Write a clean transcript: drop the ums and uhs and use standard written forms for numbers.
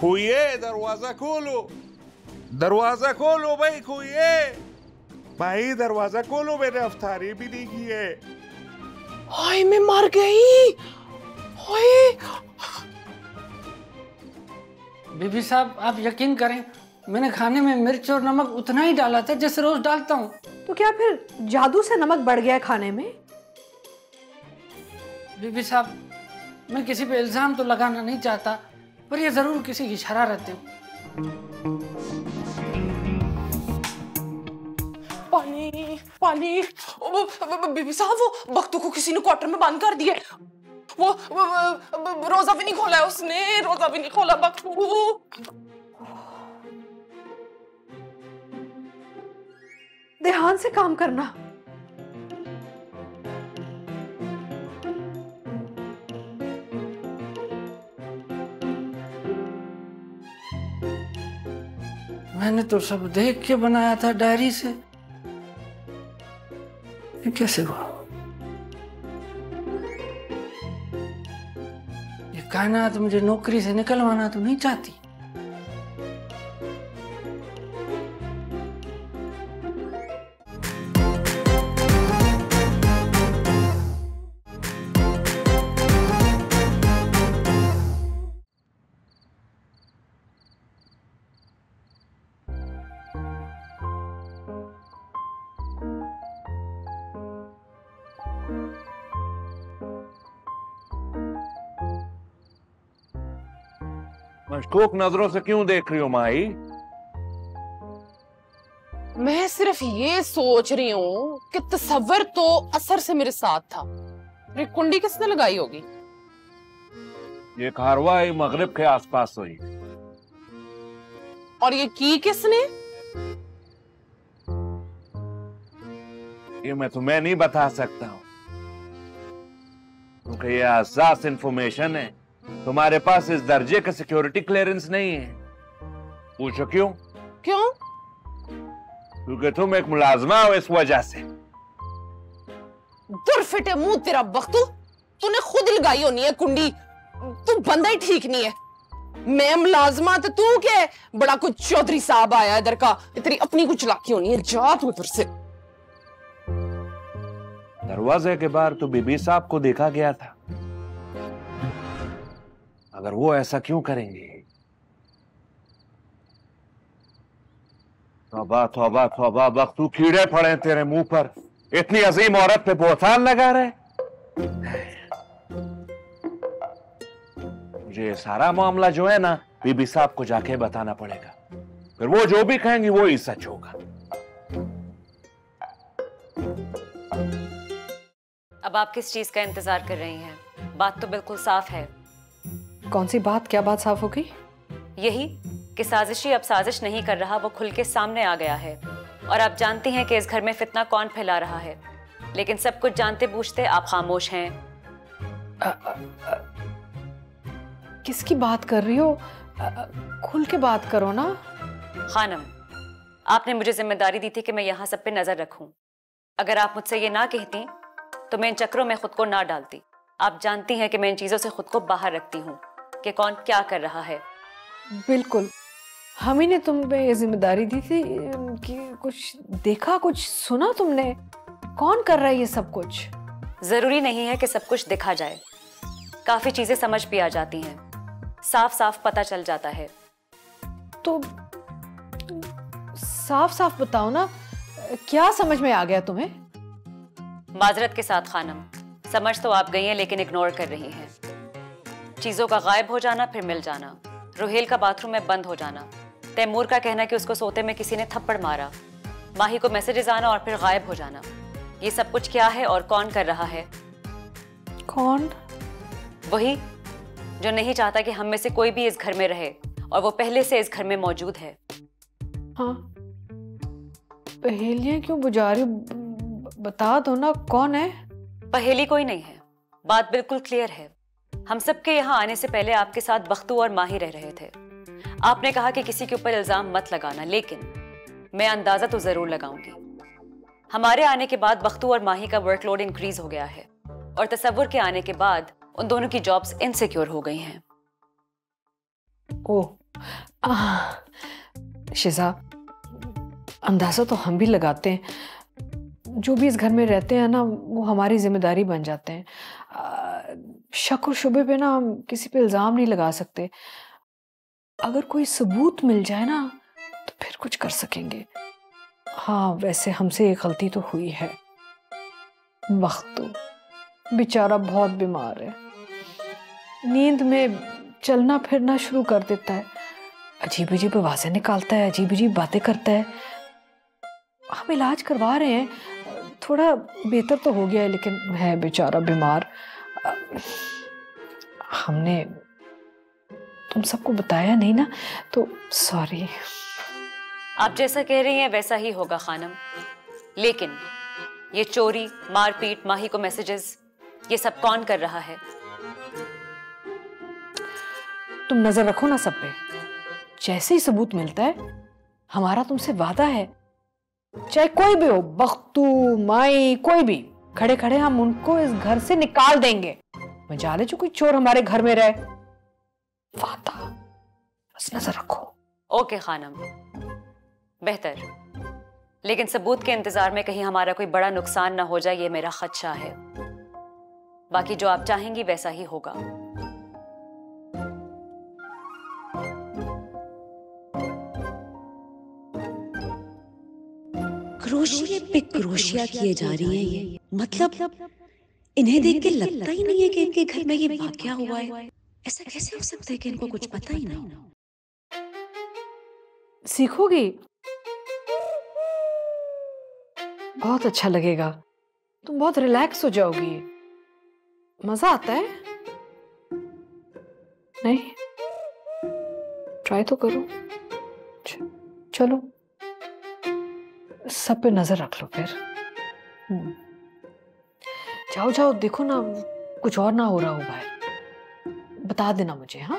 खुइए, दरवाजा खोलो, दरवाजा खोलो भाई, खुइए भाई, दरवाजा खोलो, मैंने अफ्तारी भी नहीं की है। हाय मैं मर गई। हाय बीबी साहब आप यकीन करें, मैंने खाने में मिर्च और नमक उतना ही डाला था जैसे रोज डालता हूँ। तो क्या फिर जादू से नमक बढ़ गया खाने में? बीबी साहब मैं किसी पे इल्जाम तो लगाना नहीं चाहता, पर यह जरूर किसी की शरारत है। पानी पानी। बीबी साहब वो बख्तू को किसी ने क्वार्टर में बंद कर दिया। वो रोजा भी नहीं खोला है उसने, रोजा भी नहीं खोला बख्तू। ध्यान से काम करना। मैंने तो सब देख के बनाया था डायरी से, ये कैसे हुआ? ये कायनात मुझे नौकरी से निकलवाना तो नहीं चाहती। मशकूक नजरों से क्यों देख रही हो माई? मैं सिर्फ ये सोच रही हूँ कि तसव्वुर तो असर से मेरे साथ था, ये कुंडी किसने लगाई होगी? ये कारवाई मगरिब के आसपास हुई। और ये की किसने? ये मैं तुम्हें नहीं बता सकता हूं, क्योंकि ये हसास इंफॉर्मेशन है। तुम्हारे पास इस दर्जे का सिक्योरिटी क्लियरेंस नहीं है। पूछो क्यों? क्यों? क्योंकि तुम एक मुलाजमा हो, इस वजह से। दुरफिटे मुंह तेरा बख्तू, तूने खुद लगाई होनी है कुंडी, तू बंदा ही ठीक नहीं है। मैं मुलाजमा तो तू क्या है? बड़ा कुछ चौधरी साहब आया इधर का, तेरी अपनी कुछ लाकी होनी है, जा तू उधर से। दरवाजे के बाहर तो बीबी साहब को देखा गया था, अगर वो ऐसा क्यों करेंगे? तौबा तौबा तौबा, बख्तू कीड़े पड़े तेरे मुंह पर, इतनी अजीम औरत पे बोहतान लगा रहे। मुझे ये सारा मामला जो है ना बीबी साहब को जाके बताना पड़ेगा, फिर वो जो भी कहेंगी वो ही सच होगा। अब आप किस चीज का इंतजार कर रही हैं? बात तो बिल्कुल साफ है। कौन सी बात? क्या बात साफ हो गई? यही कि साजिशी अब साजिश नहीं कर रहा, वो खुल के सामने आ गया है। और आप जानती हैं कि इस घर में फितना कौन फैला रहा है, लेकिन सब कुछ जानते बूझते आप खामोश हैं। किसकी बात कर रही हो? खुल के बात करो ना। खानम, आपने मुझे जिम्मेदारी दी थी कि मैं यहाँ सब पे नजर रखूं। अगर आप मुझसे ये ना कहती तो मैं इन चक्रों में खुद को ना डालती। आप जानती हैं कि मैं इन चीजों से खुद को बाहर रखती हूँ कि कौन क्या कर रहा है। बिल्कुल, हम ही ने तुम्हें ये जिम्मेदारी दी थी कि कुछ देखा, कुछ सुना तुमने? कौन कर रहा है ये सब कुछ? जरूरी नहीं है कि सब कुछ दिखा जाए, काफी चीजें समझ भी आ जाती हैं, साफ साफ पता चल जाता है। तो साफ साफ बताओ ना, क्या समझ में आ गया तुम्हें? माजरत के साथ खानम, समझ तो आप गई हैं लेकिन इग्नोर कर रही हैं। चीजों का गायब हो जाना, फिर मिल जाना, रुहेल का बाथरूम में बंद हो जाना, तैमूर का कहना कि उसको सोते में किसी ने थप्पड़ मारा, माही को मैसेजेस आना और फिर गायब हो जाना। ये सब कुछ क्या है और कौन कर रहा है? कौन? वही जो नहीं चाहता कि हम में से कोई भी इस घर में रहे, और वो पहले से इस घर में मौजूद है। हाँ, पहेलियां क्यों बुझा रही हो? बता दो ना, कौन है? पहेली कोई नहीं है, बात बिल्कुल क्लियर है। हम सबके यहाँ आने से पहले आपके साथ बख्तू और माही रह रहे थे। आपने कहा कि किसी के ऊपर इल्जाम मत लगाना, लेकिन मैं अंदाजा तो जरूर लगाऊंगी। हमारे आने के बाद बख्तू और माही का वर्कलोड इंक्रीज हो गया है, और तसव्वुर के आने के बाद उन दोनों की जॉब्स इनसिक्योर हो गई हैं। ओह, शिजा, अंदाजा तो हम भी लगाते हैं, जो भी इस घर में रहते हैं ना वो हमारी जिम्मेदारी बन जाते हैं। शक और शुबे पे ना हम किसी पे इल्जाम नहीं लगा सकते। अगर कोई सबूत मिल जाए ना तो फिर कुछ कर सकेंगे। हाँ वैसे हमसे एक गलती तो हुई है। वक्तू बेचारा बहुत बीमार है, नींद में चलना फिरना शुरू कर देता है, अजीब अजीब आवाजें निकालता है, अजीब अजीब बातें करता है। हम इलाज करवा रहे हैं, थोड़ा बेहतर तो हो गया है, लेकिन है बेचारा बीमार। हमने तुम सबको बताया नहीं ना, तो सॉरी। आप जैसा कह रही हैं वैसा ही होगा खानम, लेकिन ये चोरी, मारपीट, माही को मैसेजेस, ये सब कौन कर रहा है? तुम नजर रखो ना सब पे, जैसे ही सबूत मिलता है हमारा तुमसे वादा है, चाहे कोई भी हो, बख्तू, माई, कोई भी, खड़े खड़े हम उनको इस घर से निकाल देंगे। मजाले जो कोई चोर हमारे घर में रहे। वादा, बस नजर रखो। ओके खानम, बेहतर, लेकिन सबूत के इंतजार में कहीं हमारा कोई बड़ा नुकसान ना हो जाए, ये मेरा खदशा है। बाकी जो आप चाहेंगी वैसा ही होगा। क्रोशिये पे क्रोशिया किए जा रही है ये, मतलब इन्हें देख के लगता ही नहीं है कि इनके घर में ये वाकया हुआ है। ऐसा कैसे हो सकता है कि इनको कुछ पता ही ना हो? सीखोगी, बहुत अच्छा लगेगा, तुम बहुत रिलैक्स हो जाओगी, मजा आता है। नहीं, ट्राई तो करो। चलो सब पे नजर रख लो फिर। जाओ जाओ, देखो ना कुछ और ना हो रहा हो बाहर, बता देना मुझे। हाँ